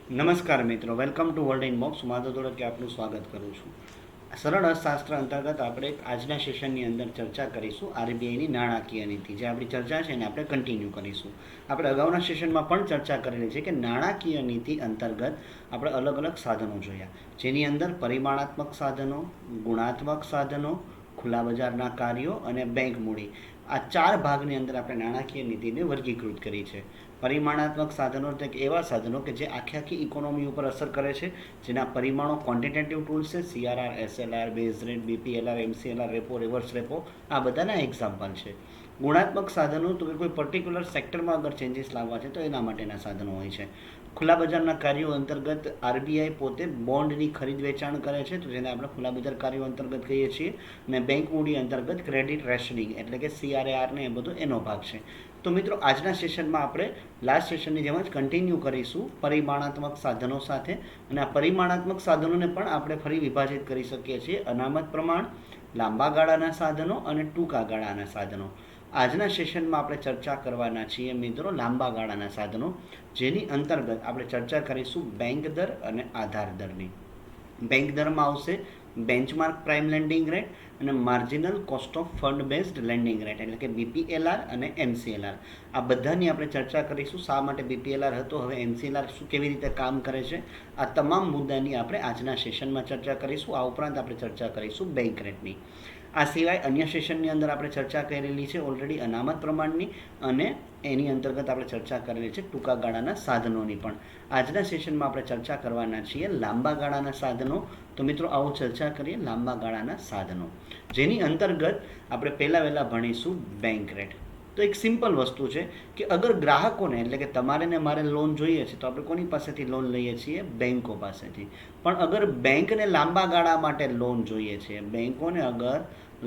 નમસ્કાર મિત્રો, welcome to world in box. Madhav Dholke આપનું સ્વાગત કરું છું. સરળ અર્થશાસ્ત્ર અંતર્ગત આપણે આજના સેશનની અંદર ચર્ચા કરીશું આરબીઆઈની નાણાકીય નીતિ. જે આપણી ચર્ચા છે એને આપણે કન્ટિન્યુ કરીશું. આપણે અગાઉના સેશનમાં પણ ચર્ચા કરેલી છે કે નાણાકીય નીતિ અંતર્ગત આપણે અલગ અલગ સાધનો જોયા, જેની અંદર પરિમાણાત્મક સાધનો, ગુણાત્મક સાધનો, ખુલ્લા બજારના કાર્યો અને બેંક મૂડી, આ ચાર ભાગની અંદર આપણે નાણાકીય નીતિને વર્ગીકૃત કરી છે. પરિમાણાત્મક સાધનો એટલે કે એવા સાધનો કે જે આખી ઇકોનોમી ઉપર અસર કરે છે, જેના પરિમાણો ક્વોન્ટિટેટિવ ટૂલ્સ છે, CRR, SLR, base rate, BPLR, MCLR, repo, reverse repo, આ બધાના એક્ઝામ્પલ છે. ગુણાત્મક સાધનો તો કે કોઈ પર્ટિક્યુલર સેક્ટરમાં અગર ચેન્જીસ લાવવા છે તો એના માટેના સાધનો હોય છે. ખુલ્લા બજારના કાર્યો અંતર્ગત આરબીઆઈ પોતે બોન્ડની ખરીદ વેચાણ કરે છે, તો જેને આપણે ખુલ્લા બજાર કાર્યો અંતર્ગત કહીએ છીએ. અને બેંક મૂડી અંતર્ગત ક્રેડિટ રેશનિંગ એટલે કે સીઆરએઆર ને એ બધું એનો ભાગ છે. તો મિત્રો, આજના સેશનમાં આપણે લાસ્ટ સેશનની જેમ જ કન્ટિન્યુ કરીશું પરિમાણાત્મક સાધનો સાથે. અને આ પરિમાણાત્મક સાધનોને પણ આપણે ફરી વિભાજિત કરી શકીએ છીએ અનામત પ્રમાણ, લાંબા ગાળાના સાધનો અને ટૂંકા ગાળાના સાધનો. આજના સેશનમાં આપણે ચર્ચા કરવાના છીએ મિત્રો લાંબા ગાળાના સાધનો, જેની અંતર્ગત આપણે ચર્ચા કરીશું બેંક દર અને આધાર દરની. બેંક દરમાં આવશે બેન્ચમાર્ક પ્રાઇમ લેન્ડિંગ રેટ અને marginal cost of fund based landing rate એટલે કે બીપીએલઆર અને એમસીએલઆર. આ બધાની આપણે ચર્ચા કરીશું. શા માટે બીપીએલઆર હતો, હવે એમસીએલઆર શું કેવી રીતે કામ કરે છે, આ તમામ મુદ્દાની આપણે આજના સેશનમાં ચર્ચા કરીશું. આ ઉપરાંત આપણે ચર્ચા કરીશું બેંક રેટની. આ સિવાય અન્ય સેશનની અંદર આપણે ચર્ચા કરેલી છે ઓલરેડી અનામત પ્રમાણની, અને એની અંતર્ગત આપણે ચર્ચા કરેલી છે ટૂંકા ગાળાના સાધનોની પણ. આજના સેશનમાં આપણે ચર્ચા કરવાના છીએ લાંબા ગાળાના સાધનો. તો મિત્રો, આવો ચર્ચા કરીએ લાંબા ગાળાના સાધનો, જેની અંતર્ગત આપણે પહેલાં ભણીશું બેંક રેટ. તો એક સિમ્પલ વસ્તુ છે કે અગર ગ્રાહકોને એટલે કે તમારે ને મારે લોન જોઈએ છે તો આપણે કોની પાસેથી લોન લઈએ છીએ? બેંકો પાસેથી. પણ અગર બેંકને લાંબા ગાળા માટે લોન જોઈએ છે, બેંકોને અગર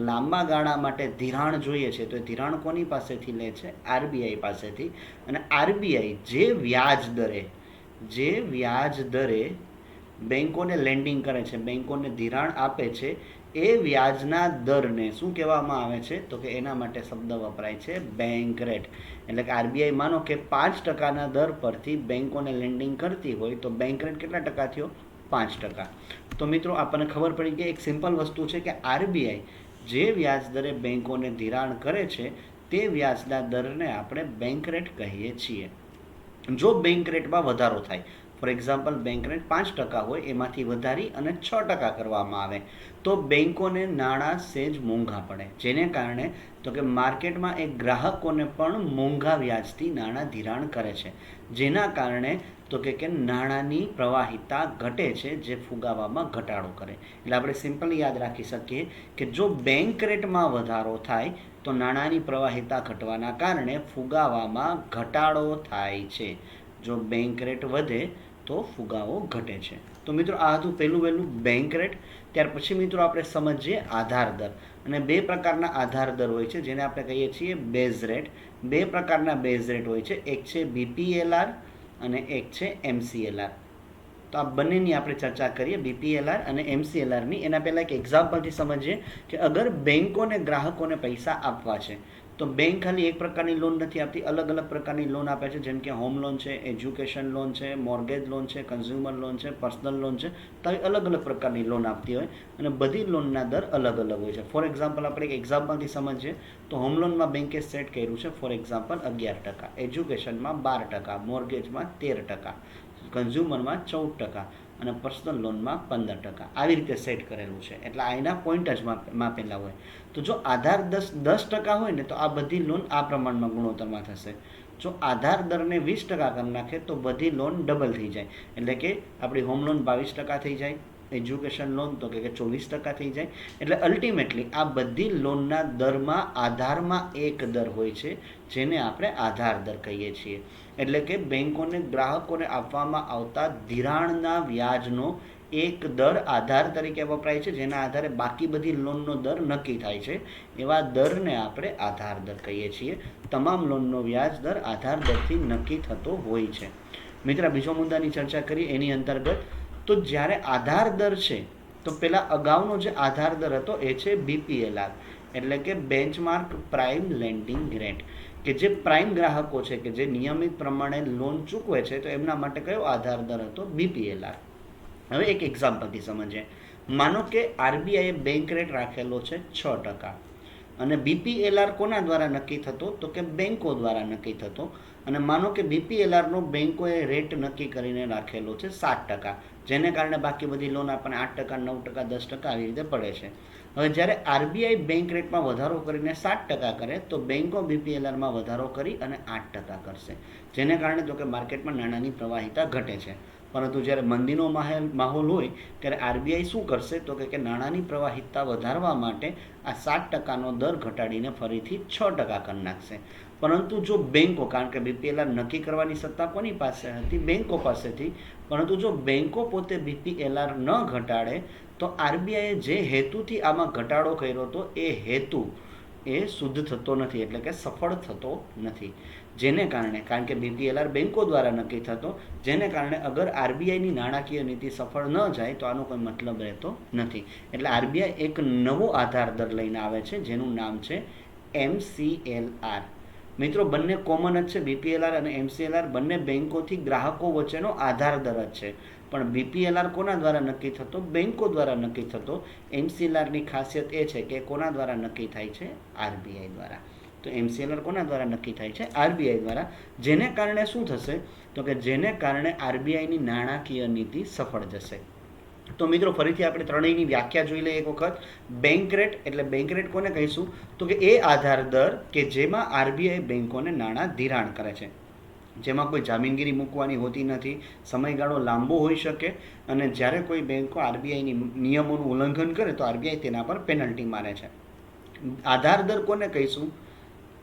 લાંબા ગાળા માટે ધિરાણ જોઈએ છે, તો એ ધિરાણ કોની પાસેથી લે છે? આરબીઆઈ પાસેથી. અને આરબીઆઈ જે વ્યાજ દરે બેંકોને લેન્ડિંગ કરે છે, બેંકોને ધિરાણ આપે છે, એ વ્યાજના દરને શું કહેવામાં આવે છે? તો કે એના માટે શબ્દ વપરાય છે બેંક રેટ. એટલે કે આરબીઆઈ માનો કે 5%ના દર પરથી બેંકોને લેન્ડિંગ કરતી હોય તો બેંક રેટ કેટલા ટકા થયો? 5%. તો મિત્રો, આપણને ખબર પડી કે એક સિમ્પલ વસ્તુ છે કે આરબીઆઈ જે વ્યાજ દરે બેંકોને ધિરાણ કરે છે તે વ્યાજના દરને આપણે બેંક રેટ કહીએ છીએ. જો બેંક રેટમાં વધારો થાય, ફોર એક્ઝામ્પલ બેંક રેટ 5% હોય, એમાંથી વધારી અને 6% કરવામાં આવે તો બેંકોને નાણાં સેજ મોંઘા પડે, જેને કારણે તો કે માર્કેટમાં એક ગ્રાહકોને પણ મોંઘા વ્યાજથી નાણાં ધિરાણ કરે છે, જેના કારણે તો કે નાણાંની પ્રવાહિતા ઘટે છે, જે ફુગાવામાં ઘટાડો કરે. એટલે આપણે સિમ્પલી યાદ રાખી શકીએ કે જો બેંક રેટમાં વધારો થાય તો નાણાંની પ્રવાહિતા ઘટવાના કારણે ફુગાવામાં ઘટાડો થાય છે. જો બેંક રેટ વધે તો ફુગાવો ઘટે છે. તો મિત્રો, આ હતું પહેલું બેંક રેટ. ત્યાર પછી મિત્રો આપણે સમજીએ આધાર દર. અને બે પ્રકારના આધાર દર હોય છે, જેને આપણે કહીએ છીએ બેઝ રેટ. બે પ્રકારના બેઝ રેટ હોય છે, એક છે બીપીએલઆર અને એક છે એમસીએલઆર. તો આ બંનેની આપણે ચર્ચા કરીએ, બીપીએલઆર અને એમસીએલઆરની. એના પહેલાં એક એક્ઝામ્પલથી સમજીએ કે અગર બેંકોને ગ્રાહકોને પૈસા આપવા છે તો બેંક ખાલી એક પ્રકારની લોન નથી આપતી, અલગ અલગ પ્રકારની લોન આપે છે, જેમ કે હોમ લોન છે, એજ્યુકેશન લોન છે, મોર્ગેજ લોન છે, કન્ઝ્યુમર લોન છે, પર્સનલ લોન છે. તો આવી અલગ અલગ પ્રકારની લોન આપતી હોય અને બધી લોનના દર અલગ અલગ હોય છે. ફોર એક્ઝામ્પલ આપણે એક એક્ઝામ્પલથી સમજીએ તો હોમ લોનમાં બેંકે સેટ કર્યું છે ફોર એક્ઝામ્પલ 11%, એજ્યુકેશનમાં 12%, મોર્ગેજમાં 13%, કન્ઝ્યુમરમાં 14% અને પર્સનલ લોનમાં 15%. આવી રીતે સેટ કરેલું છે. એટલે આ એના પોઈન્ટ જ માપેલા હોય. તો જો આધાર 10% હોય ને તો આ બધી લોન આ પ્રમાણમાં ગુણોત્તરમાં થશે. જો આધાર દરને 20% કરી નાખે તો બધી લોન ડબલ થઈ જાય. એટલે કે આપણી હોમ લોન 22% થઈ જાય, એજ્યુકેશન લોન તો કે 24% થઈ જાય. એટલે અલ્ટિમેટલી આ બધી લોનના દરમાં આધારમાં એક દર હોય છે, જેને આપણે આધાર દર કહીએ છીએ. એટલે કે બેંકોને ગ્રાહકોને આપવામાં આવતા ધિરાણના વ્યાજનો એક દર આધાર તરીકે વપરાય છે, જેના આધારે બાકી બધી લોનનો દર નક્કી થાય છે. એવા દરને આપણે આધાર દર કહીએ છીએ. તમામ લોનનો વ્યાજ દર આધાર દરથી નક્કી થતો હોય છે. મિત્ર, બીજો મુદ્દાની ચર્ચા કરીએ એની અંતર્ગત. તો જ્યારે આધાર દર છે તો પહેલાં અગાઉનો જે આધાર દર હતો એ છે બીપીએલઆર એટલે કે બેન્ચમાર્ક પ્રાઇમ લેન્ડિંગ રેટ. કે જે પ્રાઇમ ગ્રાહકો છે કે જે નિયમિત પ્રમાણે લોન ચૂકવે છે તો એમના માટે કયો આધાર દર હતો? BPLR. હવે એક એક્ઝામ્પલથી સમજીએ. માનો કે આરબીઆઈએ બેંક રેટ રાખેલો છે 6%, અને BPLR કોના દ્વારા નક્કી થતો? તો કે બેંકો દ્વારા નક્કી થતો. અને માનો કે BPLRનો બેંકોએ રેટ નક્કી કરીને રાખેલો છે 7%, જેને કારણે બાકી બધી લોન આપણને 8%, 9%, 10% આવી રીતે પડે છે. હવે જ્યારે આરબીઆઈ બેંક રેટમાં વધારો કરીને 7% કરે તો બેંકો BPLRમાં વધારો કરી અને 8% કરશે, જેને કારણે તો કે માર્કેટમાં નાણાંની પ્રવાહિતા ઘટે છે. પરંતુ જ્યારે મંદીનો માહોલ હોય ત્યારે આરબીઆઈ શું કરશે? તો કે નાણાંની પ્રવાહિતા વધારવા માટે આ 7%નો દર ઘટાડીને ફરીથી 6% કરી નાખશે. પરંતુ જો બેંકો, કારણ કે BPLR નક્કી કરવાની સત્તા કોની પાસે હતી? બેંકો પાસેથી. પરંતુ જો બેંકો પોતે BPLR ન ઘટાડે તો આરબીઆઈએ જે હેતુથી આમાં ઘટાડો કર્યો હતો એ હેતુ એ શુદ્ધ થતો નથી, એટલે કે સફળ થતો નથી. જેને કારણે, કારણ કે BPLR બેંકો દ્વારા નક્કી થતો, જેને કારણે અગર આરબીઆઈની નાણાકીય નીતિ સફળ ન જાય તો આનો કોઈ મતલબ રહેતો નથી. એટલે આરબીઆઈ એક નવો આધાર દર લઈને આવે છે જેનું નામ છે MCLR. મિત્રો, બંને કોમન જ છે. BPLR અને MCLR બંને બેંકોથી ગ્રાહકો વચ્ચેનો આધાર દર જ છે. પણ BPLR કોના દ્વારા નક્કી થતો? બેંકો દ્વારા નક્કી થતો. MCLRની ખાસિયત એ છે કે કોના દ્વારા નક્કી થાય છે? આરબીઆઈ દ્વારા. તો MCLR કોના દ્વારા નક્કી થાય છે? આરબીઆઈ દ્વારા. જેને કારણે શું થશે? તો કે જેને કારણે આરબીઆઈની નાણાકીય નીતિ સફળ જશે. તો મિત્રો, ફરીથી આપણે ત્રણેયની વ્યાખ્યા જોઈ લઈએ એક વખત. બેંક રેટ એટલે બેંક રેટ કોને કહીશું? તો કે એ આધાર દર કે જેમાં આરબીઆઈ બેંકોને નાણાં ધિરાણ કરે છે, જેમાં કોઈ જામીનગીરી મૂકવાની હોતી નથી, સમયગાળો લાંબો હોઈ શકે, અને જ્યારે કોઈ બેંકો આરબીઆઈની નિયમોનું ઉલ્લંઘન કરે તો આરબીઆઈ તેના પર પેનલ્ટી મારે છે. આધાર દર કોને કહીશું?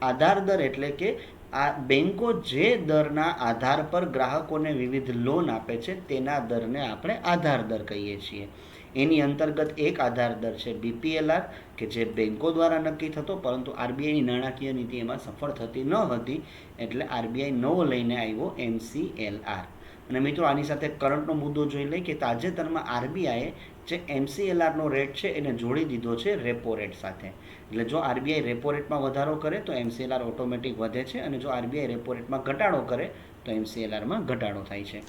આધાર દર એટલે કે આ બેંકો જે દરના આધાર પર ગ્રાહકોને વિવિધ લોન આપે છે તેના દરને આપણે આધાર દર કહીએ છીએ. એની અંતર્ગત એક આધાર દર છે BPLR કે જે બેંકો દ્વારા નક્કી થતો, પરંતુ આરબીઆઈની નાણાકીય નીતિ એમાં સફળ થતી ન હતી, એટલે આરબીઆઈ નવો લઈને આવ્યો MCLR. અને મિત્રો, આની સાથે કરંટનો મુદ્દો જોઈ લઈએ કે તાજેતરમાં આરબીઆઈએ જે MCLRનો રેટ છે એને જોડી દીધો છે રેપો રેટ સાથે. એટલે જો આરબીઆઈ રેપો રેટમાં વધારો કરે તો MCLR ઓટોમેટિક વધે છે, અને જો આરબીઆઈ રેપો રેટમાં ઘટાડો કરે તો MCLRમાં ઘટાડો થાય છે.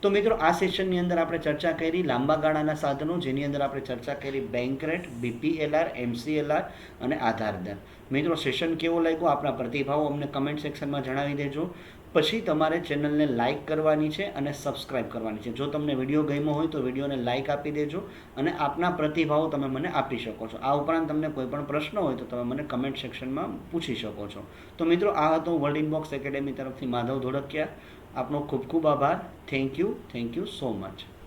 તો મિત્રો, આ સેશનની અંદર આપણે ચર્ચા કરી લાંબા ગાળાના સાધનો, જેની અંદર આપણે ચર્ચા કરી બેંક રેટ, BPLR, MCLR અને આધાર દર. મિત્રો, સેશન કેવો લાગ્યો? આપણા પ્રતિભાવો અમને કમેન્ટ સેક્શનમાં જણાવી દેજો. પછી તમારે ચેનલને લાઇક કરવાની છે અને સબસ્ક્રાઇબ કરવાની છે. જો તમને વિડીયો ગમ્યો હોય તો વિડીયોને લાઇક આપી દેજો અને આપના પ્રતિભાવો તમે મને આપી શકો છો. આ ઉપરાંત તમને કોઈ પણ પ્રશ્ન હોય તો તમે મને કમેન્ટ સેક્શનમાં પૂછી શકો છો. તો મિત્રો, આ હતો વર્લ્ડ ઇનબોક્સ એકેડેમી તરફથી માધવ ધોળકિયા. આપનો ખૂબ ખૂબ આભાર. Thank you so much.